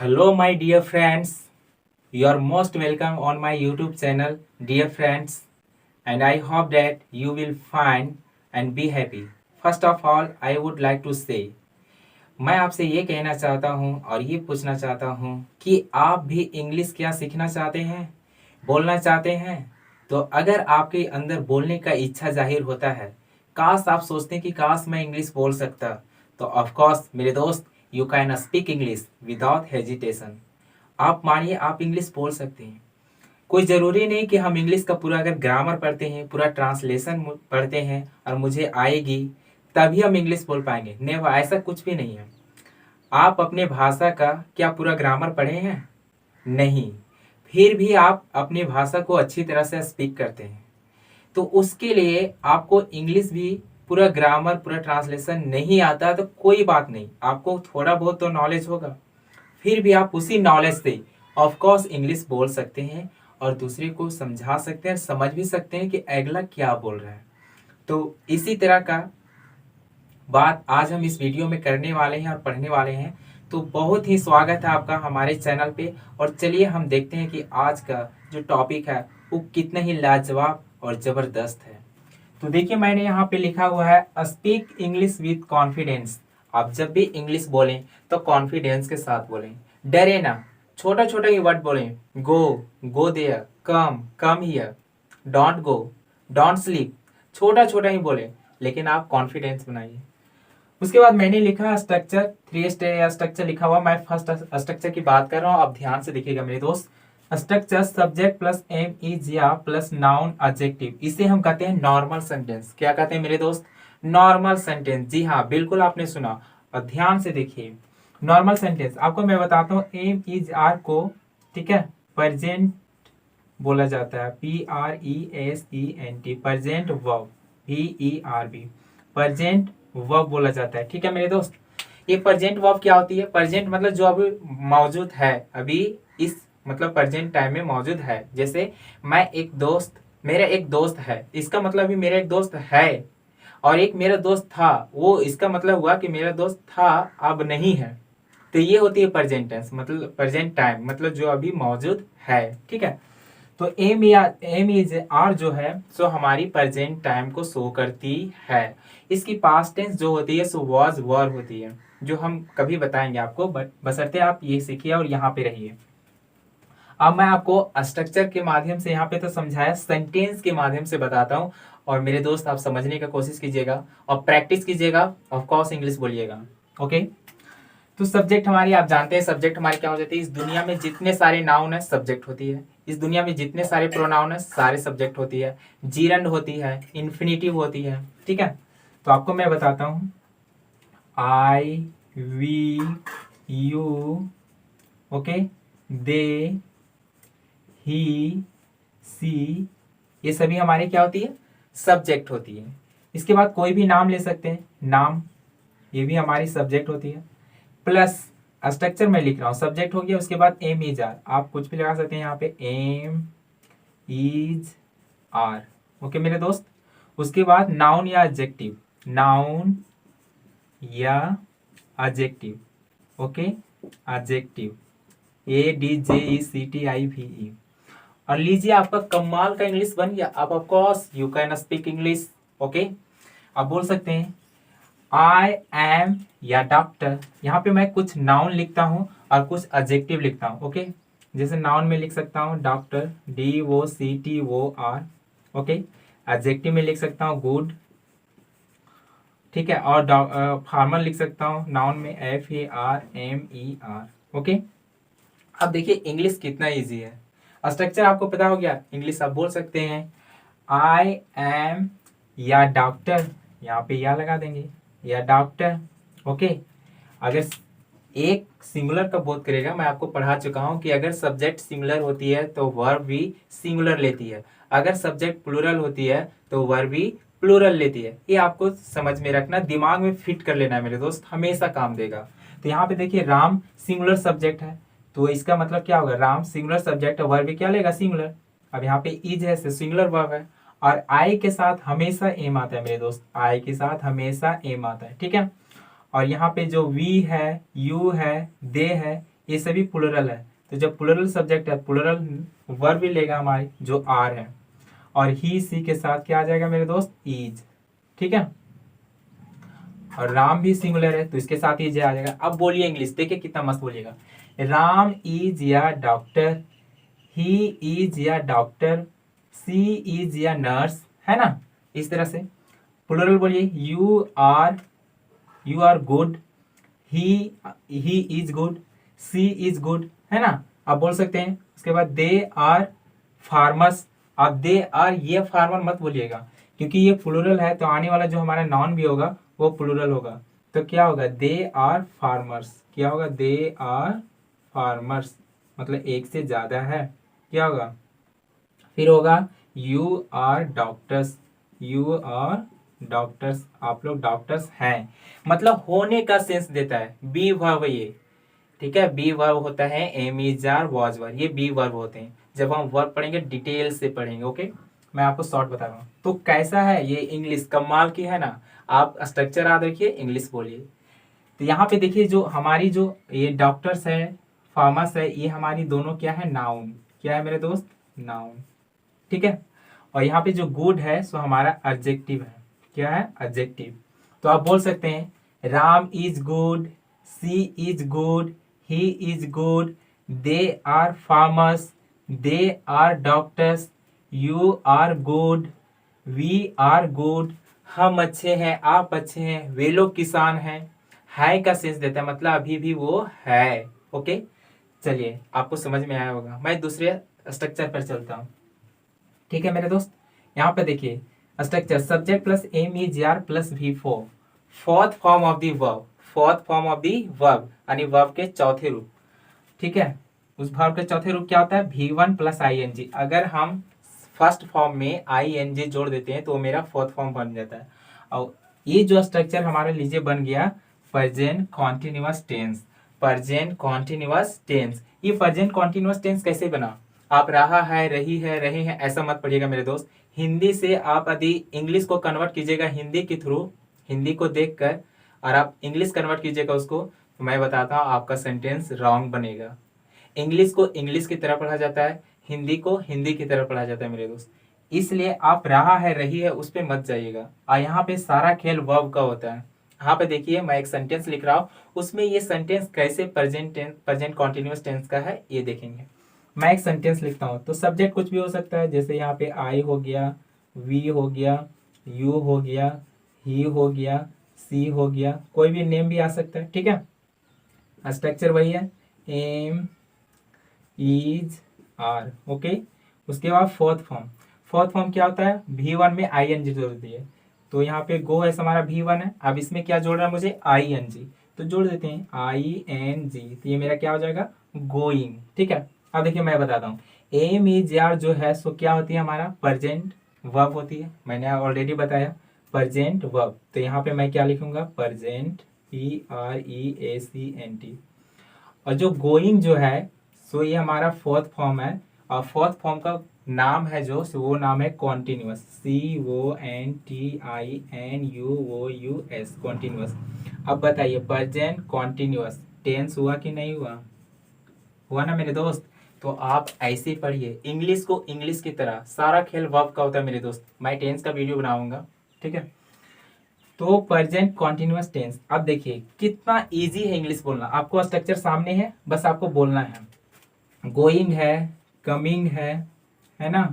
Hello, my dear friends. You are most welcome on my YouTube channel, dear friends, and I hope that you will find and be happy. First of all, I would like to say, मैं आपसे ये कहना चाहता हूँ और ये पूछना चाहता हूँ कि आप भी इंग्लिश क्या सीखना चाहते हैं, बोलना चाहते हैं। तो अगर आपके अंदर बोलने का इच्छा जाहिर होता है, काश आप सोचते हैं कि काश मैं इंग्लिश बोल सकता, तो ऑफ कोर्स मेरे दोस्त, you can speak English without hesitation. आप मानिए आप इंग्लिश बोल सकते हैं। कोई ज़रूरी नहीं कि हम इंग्लिश का पूरा अगर ग्रामर पढ़ते हैं, पूरा ट्रांसलेशन पढ़ते हैं और मुझे आएगी तभी हम इंग्लिश बोल पाएंगे। नेवर, ऐसा कुछ भी नहीं है। आप अपने भाषा का क्या पूरा ग्रामर पढ़े हैं? नहीं। फिर भी आप अपनी भाषा को अच्छी तरह से स्पीक करते हैं। तो उसके लिए आपको इंग्लिश भी पूरा ग्रामर, पूरा ट्रांसलेशन नहीं आता तो कोई बात नहीं, आपको थोड़ा बहुत तो नॉलेज होगा। फिर भी आप उसी नॉलेज से ऑफ कोर्स इंग्लिश बोल सकते हैं और दूसरे को समझा सकते हैं, समझ भी सकते हैं कि अगला क्या बोल रहा है। तो इसी तरह का बात आज हम इस वीडियो में करने वाले हैं और पढ़ने वाले हैं। तो बहुत ही स्वागत है आपका हमारे चैनल पे। और चलिए हम देखते हैं कि आज का जो टॉपिक है वो कितना ही लाजवाब और ज़बरदस्त है। तो देखिए, मैंने यहाँ पे लिखा हुआ है स्पीक इंग्लिश विथ कॉन्फिडेंस। आप जब भी इंग्लिश बोलें तो कॉन्फिडेंस के साथ बोलें, डरे ना। छोटा छोटा ही वर्ड बोलें, go there, come here, don't go, don't sleep. छोटा छोटा ही बोलें, लेकिन आप कॉन्फिडेंस बनाइए। उसके बाद मैंने लिखा स्ट्रक्चर, 3 स्ट्रक्चर लिखा हुआ। मैं फर्स्ट स्ट्रक्चर की बात कर रहा हूँ, आप ध्यान से देखिएगा मेरे दोस्त। Structure subject plus am is या प्लस नाउन एडजेक्टिव, इसे हम कहते हैं नॉर्मल सेंटेंस। क्या कहते हैं मेरे दोस्त? Normal sentence. जी हाँ, बिल्कुल आपने सुना। और ध्यान से देखिए, नॉर्मल सेंटेंस आपको मैं बताता हूँ। एम इज आर को, ठीक है, प्रेजेंट बोला जाता है, PRESENT, present verb, VERB, present verb बोला जाता है। ठीक है मेरे दोस्त, ये प्रेजेंट वर्ब क्या होती है? प्रेजेंट मतलब जो अभी मौजूद है, अभी इस मतलब प्रेजेंट टाइम में मौजूद है। जैसे मेरा एक दोस्त है, इसका मतलब भी मेरा एक दोस्त है। और एक मेरा दोस्त था, वो इसका मतलब हुआ कि मेरा दोस्त था, अब नहीं है। तो ये होती है प्रेजेंट टेंस, मतलब प्रेजेंट टाइम, मतलब जो अभी मौजूद है। ठीक है, तो एम इज आर जो है सो हमारी प्रेजेंट टाइम को शो करती है। इसकी पास्ट टेंस जो होती है सो वॉज वर होती है, जो हम कभी बताएंगे आपको, बट बशर्ते आप ये सीखिए और यहाँ पे रहिए। अब मैं आपको स्ट्रक्चर के माध्यम से यहाँ पे तो समझाया, सेंटेंस के माध्यम से बताता हूँ। और मेरे दोस्त आप समझने का कोशिश कीजिएगा और प्रैक्टिस कीजिएगा, ऑफ कोर्स इंग्लिश बोलिएगा। ओके, तो सब्जेक्ट हमारी, आप जानते हैं सब्जेक्ट हमारी क्या हो जाती है। इस दुनिया में जितने सारे नाउन है सब्जेक्ट होती है। इस दुनिया में जितने सारे प्रोनाउन है सारे सब्जेक्ट होती है। जीरंड होती है, इन्फिनिटिव होती है। ठीक है, तो आपको मैं बताता हूँ। आई, वी, यू, ओके, दे, ही, सी, ये सभी हमारी क्या होती है? सब्जेक्ट होती है। इसके बाद कोई भी नाम ले सकते हैं, नाम, ये भी हमारी सब्जेक्ट होती है। प्लस स्ट्रक्चर में लिख रहा हूँ, सब्जेक्ट हो गया, उसके बाद एम इज आर, आप कुछ भी लगा सकते हैं यहाँ पे, एम इज आर। ओके मेरे दोस्त, उसके बाद नाउन या एडजेक्टिव, नाउन या एडजेक्टिव, ओके, एडजेक्टिव, ADJECTIVE। और लीजिए, आपका कमाल का इंग्लिश बन गया। अब of course you can speak English. Okay, आप बोल सकते हैं आई एम या डॉक्टर। यहाँ पे मैं कुछ नाउन लिखता हूँ और कुछ एडजेक्टिव लिखता हूँ। ओके, जैसे नाउन में लिख सकता हूँ डॉक्टर, DOCTOR। ओके, एडजेक्टिव में लिख सकता हूँ गुड, ठीक है, और फार्मर लिख सकता हूँ नाउन में FARMER। ओके, अब देखिए इंग्लिश कितना इजी है। स्ट्रक्चर आपको पता हो गया, इंग्लिश आप बोल सकते हैं। आई एम या डॉक्टर, यहाँ पे या लगा देंगे, या डॉक्टर। ओके, अगर एक सिंगुलर का बोध करेगा, मैं आपको पढ़ा चुका हूं कि अगर सब्जेक्ट सिंगुलर होती है तो वर्ब भी सिंगुलर लेती है, अगर सब्जेक्ट प्लूरल होती है तो वर्ब भी प्लूरल लेती है। ये आपको समझ में रखना, दिमाग में फिट कर लेना है मेरे दोस्त, हमेशा काम देगा। तो यहाँ पे देखिए, राम सिंगुलर सब्जेक्ट है, तो इसका मतलब क्या होगा? राम सिंगुलर सब्जेक्ट है, वर्ब भी क्या लेगा? सिंगुलर। अब यहाँ पे इज है, सिंगुलर वर्ब है, और आई के साथ हमेशा एम आता है मेरे दोस्त, आई के साथ हमेशा एम आता है। ठीक है, और यहाँ पे जो वी है, यू है, दे है, ये सभी प्लूरल है। तो जब प्लूरल सब्जेक्ट है, प्लूरल वर्ब भी लेगा हमारी जो आर है, और ही सी के साथ क्या आ जाएगा मेरे दोस्त, इज। ठीक है, और राम भी सिंगुलर है तो इसके साथ इज आ जाएगा। अब बोलिए इंग्लिश, देखिए कितना मस्त बोलिएगा। Ram is a doctor, he is a doctor, she is a nurse, है ना। इस तरह से प्लूरल बोलिए, you are good, he is good, she is good, है ना। आप बोल सकते हैं उसके बाद दे आर फार्मर्स। आप दे आर ये फार्मर मत बोलिएगा, क्योंकि ये प्लूरल है तो आने वाला जो हमारा नाउन भी होगा वो प्लूरल होगा। तो क्या होगा, दे आर फार्मर्स। क्या होगा, दे आर फार्मर्स, मतलब एक से ज्यादा है। क्या होगा, फिर होगा you are doctors, you are doctors, आप लोग डॉक्टर्स हैं, मतलब होने का सेंस देता है। बी वर्ब ये, ठीक है, बी वर्ब होता है, am is are was were, ये बी वर्ब होते हैं। जब हम वर्ब पढ़ेंगे डिटेल से पढ़ेंगे, ओके। मैं आपको शॉर्ट बता रहा हूँ। तो कैसा है ये इंग्लिश, कमाल की है ना। आप स्ट्रक्चर याद रखिए, इंग्लिश बोलिए। तो यहाँ पे देखिए जो हमारी जो ये डॉक्टर्स है, फार्मर्स है, ये हमारी दोनों क्या है, नाउन। क्या है मेरे दोस्त, नाउन। ठीक है, और यहाँ पे जो गुड है सो हमारा एडजेक्टिव है। क्या है, एडजेक्टिव। तो आप बोल सकते हैं Ram is good, she is good, he is good, they are farmers, they are doctors, you are good, we are good, हम अच्छे हैं, आप अच्छे हैं, वे लोग किसान हैं। है का सेंस देता है, मतलब अभी भी वो है। ओके, चलिए आपको समझ में आया होगा। मैं दूसरे स्ट्रक्चर पर चलता हूँ। ठीक है मेरे दोस्त, यहाँ पे देखिए structure, subject plus am is are plus V four, fourth form of the verb, fourth form of the verb यानी वर्ब के चौथे रूप। ठीक है, उस वर्ब के चौथे रूप क्या होता है, V one plus I N G. अगर हम फर्स्ट फॉर्म में आई एन जी जोड़ देते हैं तो मेरा फोर्थ फॉर्म बन जाता है। और ये जो स्ट्रक्चर हमारा लीजिए बन गया present continuous tense. Present continuous tense, ये प्रेजेंट कॉन्टिन्यूअस टेंस कैसे बना, आप रहा है, रही है, रहे हैं ऐसा मत पढ़िएगा मेरे दोस्त। हिंदी से आप यदि इंग्लिश को कन्वर्ट कीजिएगा हिंदी के थ्रू, हिंदी को देखकर, और आप इंग्लिश कन्वर्ट कीजिएगा उसको, तो मैं बताता हूँ आपका सेंटेंस रॉन्ग बनेगा। इंग्लिश को इंग्लिश की तरह पढ़ा जाता है, हिंदी को हिंदी की तरह पढ़ा जाता है मेरे दोस्त। इसलिए आप रहा है, रही है उस पर मत जाइएगा। और यहाँ पे सारा खेल वर्ब का होता है। यहाँ पे देखिए मैं एक सेंटेंस लिख रहा हूँ, उसमें ये सेंटेंस कैसे प्रेजेंट कॉन्टिन्यूअस टेंस का है ये देखेंगे। मैं एक सेंटेंस लिखता हूँ तो सब्जेक्ट कुछ भी हो सकता है, जैसे यहाँ पे आई हो गया, वी हो गया, यू हो गया, ही हो गया, सी हो गया, कोई भी नेम भी आ सकता है। ठीक है, स्ट्रक्चर वही है, एम इज आर। ओके, उसके बाद फोर्थ फॉर्म, फोर्थ फॉर्म क्या होता है, वी वन में आई एन जी जोड़ दिए। तो यहाँ पे गो है हमारा वी वन है, अब इसमें क्या जोड़ रहा है मुझे, आई एन जी, तो जोड़ देते हैं आई एन जी, तो ये मेरा क्या हो जाएगा, गोइंग। ठीक है, अब देखिए मैं बताता हूँ, एम इज आर जो है सो क्या होती है हमारा प्रेजेंट वर्ब होती है, मैंने ऑलरेडी बताया प्रेजेंट वर्ब। तो यहाँ पे मैं क्या लिखूंगा, प्रेजेंट, पी आर ई ए सी एन टी। और जो गोइंग जो है सो ये हमारा फोर्थ फॉर्म है, और फोर्थ फॉर्म का नाम है जो सो वो नाम है continuous, C O N T I N U O U S, continuous. अब बताइए प्रेजेंट कॉन्टिन्यूअस टेंस हुआ कि नहीं हुआ, हुआ ना मेरे दोस्त। तो आप ऐसे ही पढ़िए, इंग्लिश को इंग्लिश की तरह, सारा खेल वर्ब का होता है मेरे दोस्त। मैं टेंस का वीडियो बनाऊंगा, ठीक है। तो प्रेजेंट कॉन्टिन्यूअस टेंस, अब देखिए कितना इजी है इंग्लिश बोलना। आपको स्ट्रक्चर सामने है, बस आपको बोलना है। गोइंग है, कमिंग है ना,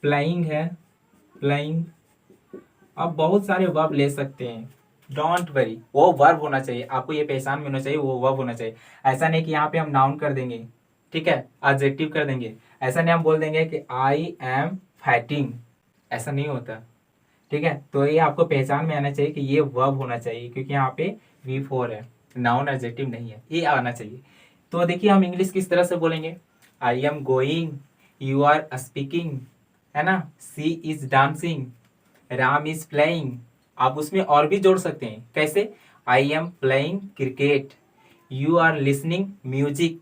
फ्लाइंग है, फ्लाइंग। अब बहुत सारे वर्ब ले सकते हैं, डोंट वरी, वो वर्ब होना चाहिए, आपको ये पहचान में होना चाहिए, वो वर्ब होना चाहिए। ऐसा नहीं कि यहाँ पे हम नाउन कर देंगे, ठीक है, एडजेक्टिव कर देंगे। ऐसा नहीं हम बोल देंगे कि आई एम फाइटिंग, ऐसा नहीं होता। ठीक है, तो ये आपको पहचान में आना चाहिए कि ये वर्ब होना चाहिए, क्योंकि यहाँ पे V4 है, नाउन एडजेक्टिव नहीं है, ये आना चाहिए। तो देखिए हम इंग्लिश किस तरह से बोलेंगे, I am going, you are speaking, है ना, she is dancing, Ram is playing. आप उसमें और भी जोड़ सकते हैं, कैसे, I am playing cricket, you are listening music,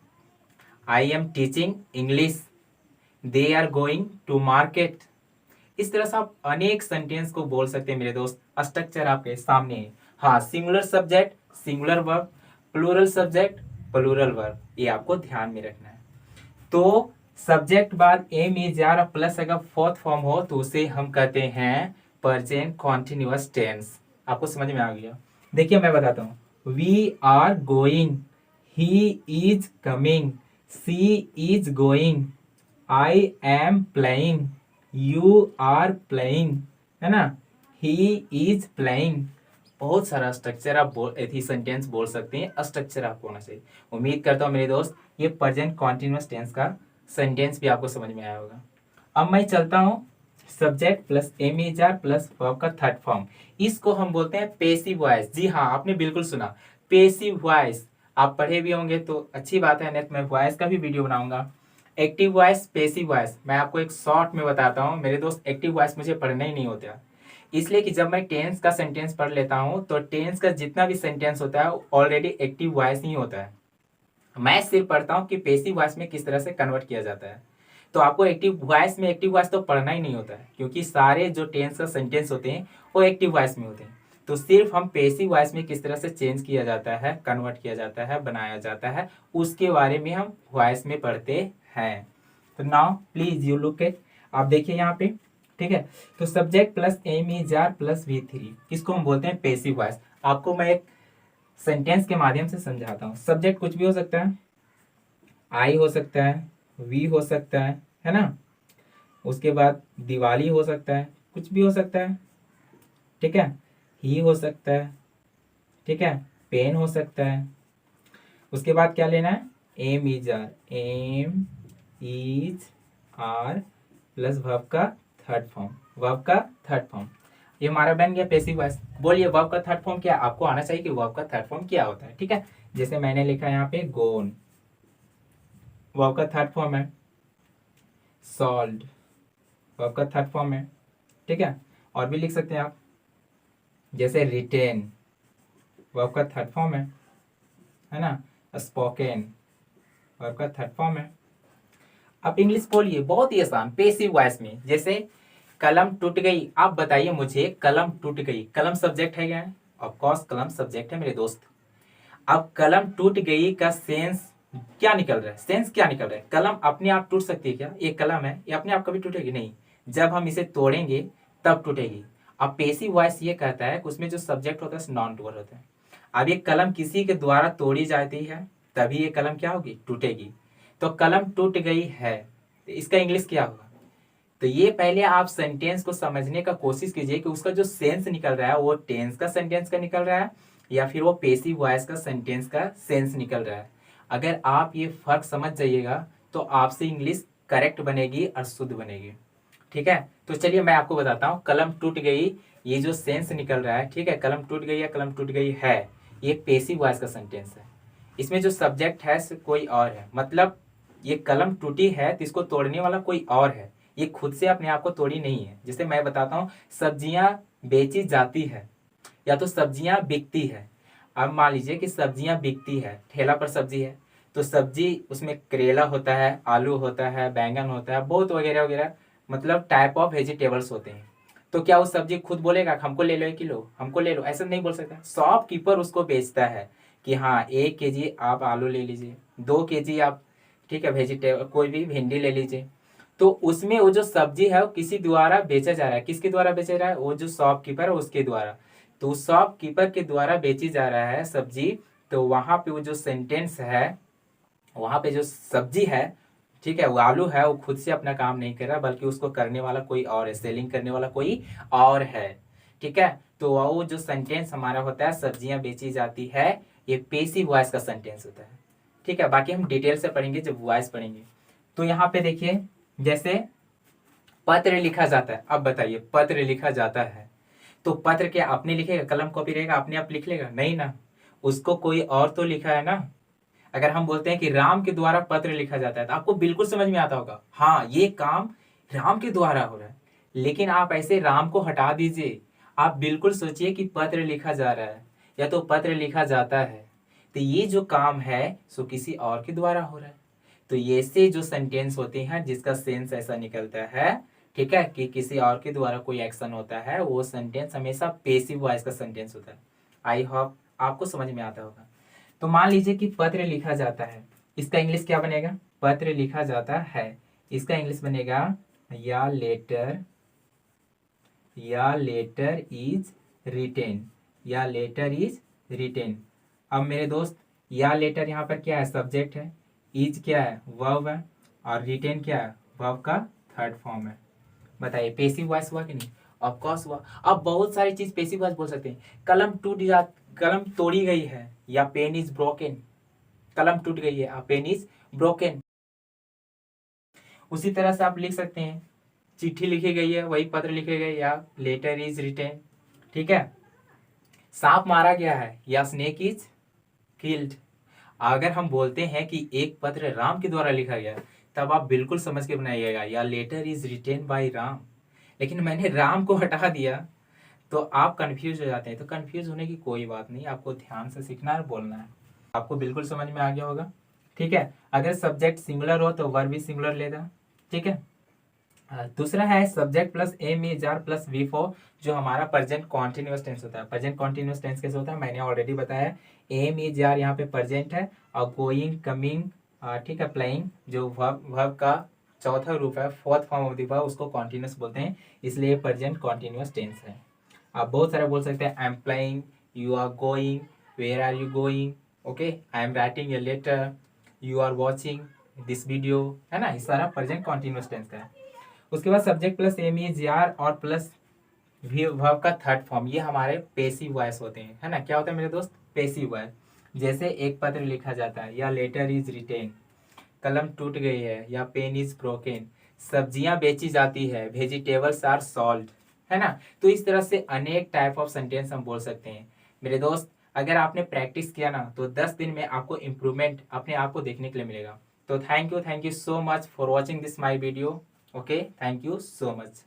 I am teaching English, they are going to market. इस तरह से आप अनेक सेंटेंस को बोल सकते हैं मेरे दोस्त। स्ट्रक्चर आपके सामने है। हाँ, singular subject, singular verb, plural subject, plural verb, ये आपको ध्यान में रखना है। तो सब्जेक्ट बाद एम इज आर प्लस अगर फोर्थ फॉर्म हो तो उसे हम कहते हैं प्रेजेंट कॉन्टिन्यूअस टेंस। आपको समझ में आ गया? देखिए मैं बताता हूँ, we are going, he is coming, she is going, I am playing, you are playing, है ना, ही इज प्लेइंग। बहुत सारा स्ट्रक्चर आप सेंटेंस बोल सकते हैं, स्ट्रक्चर आपको होना चाहिए। उम्मीद करता हूँ मेरे दोस्त ये प्रेजेंट कॉन्टिन्यूअस टेंस का सेंटेंस भी आपको समझ में आया होगा। अब मैं चलता हूँ subject plus am is are plus verb का थर्ड फॉर्म। इसको हम बोलते हैं पेसिव वॉइस। जी हाँ, आपने बिल्कुल सुना, पेसिव वॉइस। आप पढ़े भी होंगे तो अच्छी बात है, नेक्स्ट मैं वॉइस का भी वीडियो बनाऊंगा। एक्टिव वॉइस, पेसिव वॉइस, मैं आपको एक शॉर्ट में बताता हूँ मेरे दोस्त। एक्टिव वॉइस मुझे पढ़ना ही नहीं होता, इसलिए कि जब मैं टेंस का सेंटेंस पढ़ लेता हूँ तो टेंस का जितना भी सेंटेंस होता है ऑलरेडी एक्टिव वॉइस ही होता है। मैं सिर्फ पढ़ता हूँ कि पेसिव वॉइस में किस तरह से कन्वर्ट किया जाता है। तो आपको एक्टिव वॉइस में एक्टिव वॉइस तो पढ़ना ही नहीं होता है, क्योंकि सारे जो टेंस का सेंटेंस होते हैं वो एक्टिव वॉइस में होते हैं। तो सिर्फ हम पेसिव वॉइस में किस तरह से चेंज किया जाता है, कन्वर्ट किया जाता है, बनाया जाता है, उसके बारे में हम वॉइस में पढ़ते हैं। तो now please you look at, आप देखिए यहाँ पे, ठीक है। तो subject plus am is are plus V3, इसको हम बोलते हैं पेसिव वॉइस। आपको मैं एक सेंटेंस के माध्यम से समझाता हूँ। सब्जेक्ट कुछ भी हो सकता है, आई हो सकता है, वी हो सकता है ना। उसके बाद दिवाली हो सकता है, कुछ भी हो सकता है, ठीक है। ही हो सकता है, ठीक है। पेन हो सकता है। उसके बाद क्या लेना है, am is are, am is are plus verb का थर्ड फॉर्म, वर्ब का थर्ड फॉर्म। ये हमारा बन गया पेसिव वॉइस। बोलिए वर्ब का थर्ड फॉर्म क्या, आपको आना चाहिए कि वर्ब का थर्ड फॉर्म क्या होता है, ठीक है। जैसे मैंने लिखा यहाँ पे गोन, वर्ब का थर्ड फॉर्म है। सॉल्व्ड, वर्ब का थर्ड फॉर्म है, ठीक है। और भी लिख सकते हैं आप, जैसे रिटेन, वर्ब का थर्ड फॉर्म है ना। स्पोकन, वर्ब का थर्ड फॉर्म है। अब इंग्लिश बोलिए, बहुत ही आसान पेसिव वॉइस में। जैसे कलम टूट गई, आप बताइए मुझे, कलम टूट गई, कलम सब्जेक्ट है क्या? ऑफ कोर्स कलम सब्जेक्ट है मेरे दोस्त। अब कलम टूट गई का सेंस क्या निकल रहा है, सेंस क्या निकल रहा है? कलम अपने आप टूट सकती है क्या? ये कलम है, ये अपने आप कभी टूटेगी नहीं, जब हम इसे तोड़ेंगे तब टूटेगी। अब पेसिव वॉइस ये कहता है कि उसमें जो सब्जेक्ट होता है नॉन डुअल होता है। अब ये कलम किसी के द्वारा तोड़ी जाती है तभी ये कलम क्या होगी, टूटेगी। तो कलम टूट गई है, तो इसका इंग्लिश क्या होगा? तो ये पहले आप सेंटेंस को समझने का कोशिश कीजिए कि उसका जो सेंस निकल रहा है वो टेंस का सेंटेंस का निकल रहा है या फिर वो पेसिव वॉइस का सेंटेंस का सेंस निकल रहा है। अगर आप ये फर्क समझ जाइएगा तो आपसे इंग्लिश करेक्ट बनेगी और शुद्ध बनेगी, ठीक है। तो चलिए मैं आपको बताता हूँ, कलम टूट गई, ये जो सेंस निकल रहा है, ठीक है, कलम टूट गई या कलम टूट गई है, ये पेसिव वॉइस का सेंटेंस है। इसमें जो सब्जेक्ट है कोई और है, मतलब ये कलम टूटी है तो इसको तोड़ने वाला कोई और है, ये खुद से अपने आप को तोड़ी नहीं है। जैसे मैं बताता हूँ, सब्जियां बेची जाती है या तो सब्जियां बिकती है। अब मान लीजिए कि सब्जियां बिकती है, ठेला पर सब्जी है, तो सब्जी उसमें करेला होता है, आलू होता है, बैंगन होता है, बहुत वगैरह वगैरह, मतलब टाइप ऑफ वेजिटेबल्स होते हैं। तो क्या वो सब्जी खुद बोलेगा हमको ले लो 1 किलो, हमको ले लो, ऐसा नहीं बोल सकता। शॉपकीपर उसको बेचता है कि हाँ 1 kg आप आलू ले लीजिए, 2 kg आप, ठीक है, वेजिटेबल कोई भी भिंडी ले लीजिए। तो उसमें वो जो सब्जी है वो किसी द्वारा बेचा जा रहा है, किसके द्वारा बेचा जा रहा है, वो जो शॉपकीपर है उसके द्वारा। तो शॉपकीपर के द्वारा बेची जा रहा है सब्जी। तो वहां पे वो जो सेंटेंस है, वहां पे जो सब्जी है, ठीक है, वो आलू है, वो खुद से अपना काम नहीं कर रहा बल्कि उसको करने वाला कोई और है, सेलिंग करने वाला कोई और है, ठीक है। तो वो जो सेंटेंस हमारा होता है सब्जियां बेची जाती है, ये पेसिव वॉइस का सेंटेंस होता है, ठीक है। बाकी हम डिटेल से पढ़ेंगे जब वॉइस पढ़ेंगे। तो यहाँ पे देखिए, जैसे पत्र लिखा जाता है, अब बताइए पत्र लिखा जाता है तो पत्र क्या अपने लिखेगा, कलम कॉपी रहेगा अपने आप लिख लेगा? नहीं ना, उसको कोई और तो लिखा है ना। अगर हम बोलते हैं कि राम के द्वारा पत्र लिखा जाता है तो आपको बिल्कुल समझ में आता होगा, हाँ ये काम राम के द्वारा हो रहा है। लेकिन आप ऐसे राम को हटा दीजिए, आप बिल्कुल सोचिए कि पत्र लिखा जा रहा है या तो पत्र लिखा जाता है, तो ये जो काम है सो किसी और के द्वारा हो रहा है। तो ये से जो सेंटेंस होते हैं जिसका सेंस ऐसा निकलता है, ठीक है, कि किसी और के द्वारा कोई एक्शन होता है, वो सेंटेंस हमेशा पेसिव वॉइस का सेंटेंस होता है। आई होप आपको समझ में आता होगा। तो मान लीजिए कि पत्र लिखा जाता है, इसका इंग्लिश क्या बनेगा? पत्र लिखा जाता है, इसका इंग्लिश बनेगा या लेटर, या लेटर इज रिटेन, या लेटर इज रिटेन। अब मेरे दोस्त, या लेटर यहाँ पर क्या है? सब्जेक्ट है, इज क्या है? वर्ब है, और रिटेन क्या है? वर्ब का थर्ड फॉर्म है। बताइए पेसिव वॉइस हुआ कि नहीं? ऑफ कोर्स हुआ। अब बहुत सारी चीज पेसिव वॉइस बोल सकते हैं। कलम तोड़ी गई है, या पेन इज ब्रोकन, कलम टूट गई है, पेन इज ब्रोकन। उसी तरह से आप लिख सकते हैं चिट्ठी लिखी गई है, वही पत्र लिखे गए, या लेटर इज रिटेन। ठीक है। सांप मारा गया है, या स्नेक इज किल्ड। अगर हम बोलते हैं कि एक पत्र राम के द्वारा लिखा गया, तब आप बिल्कुल समझ के बनाइएगा, या letter is written by Ram. लेकिन मैंने राम को हटा दिया, तो आप कंफ्यूज हो जाते हैं। तो कंफ्यूज होने की कोई बात नहीं, आपको ध्यान से सीखना है, बोलना है। आपको बिल्कुल समझ में आ गया होगा। ठीक है। अगर सब्जेक्ट सिंगुलर हो तो वर्ब भी सिंगुलर लेगा। ठीक है। दूसरा है subject plus am is are plus V four, जो हमारा प्रेजेंट कॉन्टिन्यूअस टेंस होता है। प्रेजेंट कॉन्टिन्यूअस टेंस कैसे होता है मैंने ऑलरेडी बताया। एम इज आर यहाँ पे प्रेजेंट है, और गोइंग, कमिंग, ठीक है, प्लेइंग, जो वर्ब का चौथा रूप है, fourth form of the verb, उसको कॉन्टिन्यूअस बोलते हैं, इसलिए प्रेजेंट कॉन्टिन्यूअस टेंस है। आप बहुत सारे बोल सकते हैं, I am playing, you are going, where are you going, okay, I am writing a letter, you are watching this video, है ना, ये सारा प्रेजेंट कॉन्टिन्यूअस टेंस है। उसके बाद subject plus am is are और प्लस वर्ब का third form, ये हमारे पेसिव वॉइस होते हैं, है ना। क्या होता है मेरे दोस्त? Passive voice. जैसे एक पत्र लिखा जाता है, या लेटर इज रिटेन, कलम टूट गई है, या पेन इज ब्रोकन, सब्जियां बेची जाती है, वेजिटेबल्स आर सॉल्ड, है ना। तो इस तरह से अनेक टाइप ऑफ सेंटेंस हम बोल सकते हैं मेरे दोस्त। अगर आपने प्रैक्टिस किया ना, तो 10 दिन में आपको इम्प्रूवमेंट अपने आप को देखने के लिए मिलेगा। तो thank you so much for watching this my video. Okay, thank you so much.